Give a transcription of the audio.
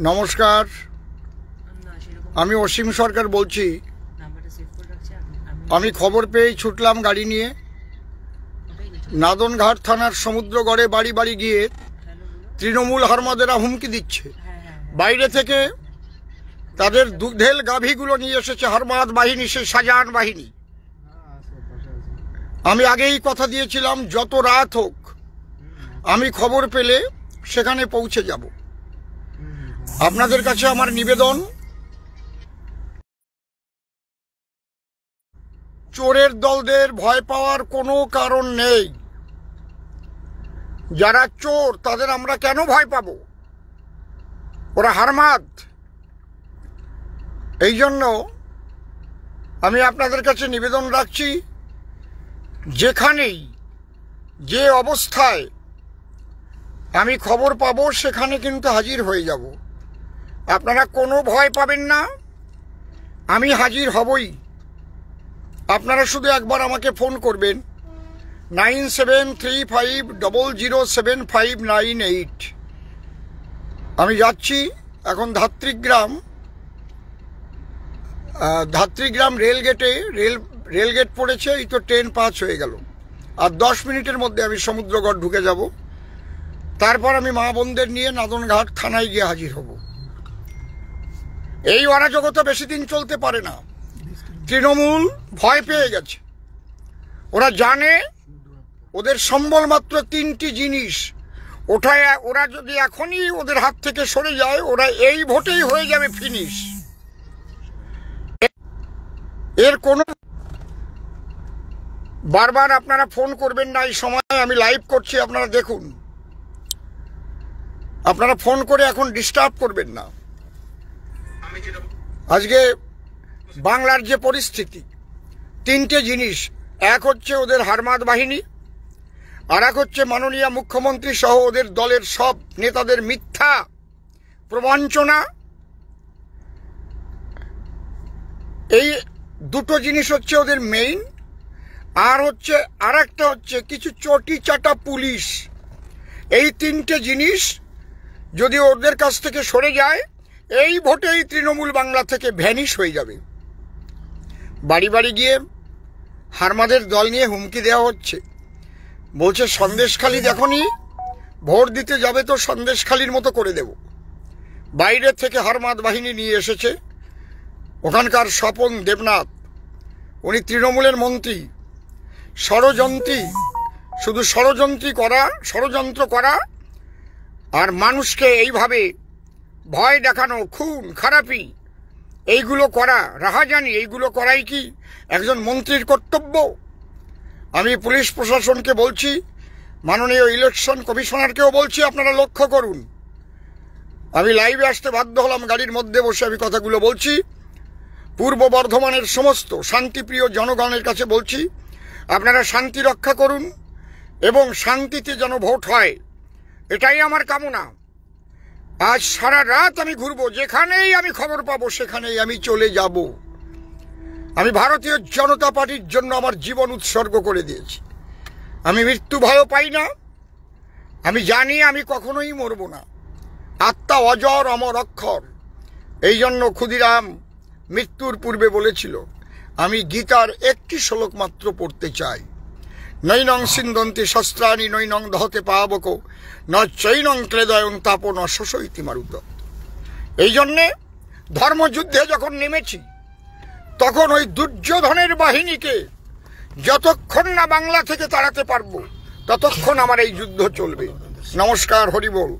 নমস্কার, আমি অসীম সরকার বলছি। আমি খবর পেয়ে ছুটলাম গাড়ি নিয়ে। নাদনঘাট থানার সমুদ্রগড়ে বাড়ি বাড়ি গিয়ে তৃণমূল হারমাদেরা হুমকি দিচ্ছে। বাইরে থেকে তাদের দুধেল গাভীগুলো নিয়ে এসেছে হারমাদ বাহিনী, সে শাহজাহান বাহিনী। আমি আগেই কথা দিয়েছিলাম, যত রাত হোক আমি খবর পেলে সেখানে পৌঁছে যাব। আপনাদের কাছে আমার নিবেদন, চোরের দলদের ভয় পাওয়ার কোনো কারণ নেই। যারা চোর তাদের আমরা কেন ভয় পাব? ওরা হারমাদ। এই জন্য আমি আপনাদের কাছে নিবেদন রাখছি, যেখানেই যে অবস্থায় আমি খবর পাবো সেখানে কিন্তু হাজির হয়ে যাব। আপনারা কোনো ভয় পাবেন না, আমি হাজির হবই। আপনারা শুধু একবার আমাকে ফোন করবেন 9735007598। আমি যাচ্ছি এখন ধাত্রীগ্রাম রেলগেট পড়েছে, এই তো ট্রেন পাস হয়ে গেল। আর 10 মিনিটের মধ্যে আমি সমুদ্রগড় ঢুকে যাব। তারপর আমি মা বোনদের নিয়ে নাদনঘাট থানায় গিয়ে হাজির হব। এই অরাজকতা বেশি দিন চলতে পারে না। তৃণমূল ভয় পেয়ে গেছে। ওরা জানে ওদের সম্বল মাত্র 3টি জিনিস। ওরা যদি এখনই ওদের হাত থেকে সরে যায়, ওরা এই ভোটেই হয়ে যাবে ফিনিশ। এর কোনো বারবার আপনারা ফোন করবেন না। এই সময় আমি লাইভ করছি, আপনারা দেখুন। আপনারা ফোন করে এখন ডিস্টার্ব করবেন না। আজকে বাংলার যে পরিস্থিতি, 3টে জিনিস। এক হচ্ছে ওদের হারমাদ বাহিনী, আর এক হচ্ছে মাননীয় মুখ্যমন্ত্রী সহ ওদের দলের সব নেতাদের মিথ্যা প্রবঞ্চনা। এই দুটো জিনিস হচ্ছে ওদের মেইন। আর একটা হচ্ছে কিছু চটি চাটা পুলিশ। এই 3টে জিনিস যদি ওদের কাছ থেকে সরে যায়, এই ভোটেই তৃণমূল বাংলা থেকে ভ্যানিশ হয়ে যাবে। বাড়ি বাড়ি গিয়ে হারমাদের দল নিয়ে হুমকি দেওয়া হচ্ছে। বলছে সন্দেশখালি দেখনি, ভোট দিতে যাবে তো সন্দেশখালির মতো করে দেব। বাইরে থেকে হারমাদ বাহিনী নিয়ে এসেছে। ওখানকার স্বপন দেবনাথ, উনি তৃণমূলের মন্ত্রী। শুধু ষড়যন্ত্র করা আর মানুষকে এইভাবে ভয় দেখানো, খুন খারাপি এইগুলো করা, রাহাজানি এইগুলো করাই কি একজন মন্ত্রীর কর্তব্য? আমি পুলিশ প্রশাসনকে বলছি, মাননীয় ইলেকশন কমিশনারকেও বলছি, আপনারা লক্ষ্য করুন। আমি লাইভে আসতে বাধ্য হলাম, গাড়ির মধ্যে বসে আমি কথাগুলো বলছি। পূর্ব বর্ধমানের সমস্ত শান্তিপ্রিয় জনগণের কাছে বলছি, আপনারা শান্তি রক্ষা করুন এবং শান্তিতে যেন ভোট হয়, এটাই আমার কামনা। আজ সারা রাত আমি ঘুরবো, যেখানেই আমি খবর পাবো সেখানেই আমি চলে যাব। আমি ভারতীয় জনতা পার্টির জন্য আমার জীবন উৎসর্গ করে দিয়েছি। আমি মৃত্যু ভয় পাই না। আমি জানি আমি কখনোই মরব না। আত্মা অজর অমর অক্ষর। এই জন্য ক্ষুদিরাম মৃত্যুর পূর্বে বলেছিল, আমি গীতার একটি শ্লোক মাত্র পড়তে চাই। নৈনং সিন্ধন্তি শস্ত্রাণি নৈনং দহতে পাবক ন চৈনং ক্লেদয়ং তাপ ন শোষয়তি মারুত। এই জন্যে ধর্মযুদ্ধে যখন নেমেছি, তখন ওই দুর্যোধনের বাহিনীকে যতক্ষণ না বাংলা থেকে তাড়াতে পারবো, ততক্ষণ আমার এই যুদ্ধ চলবে। নমস্কার, হরি বল।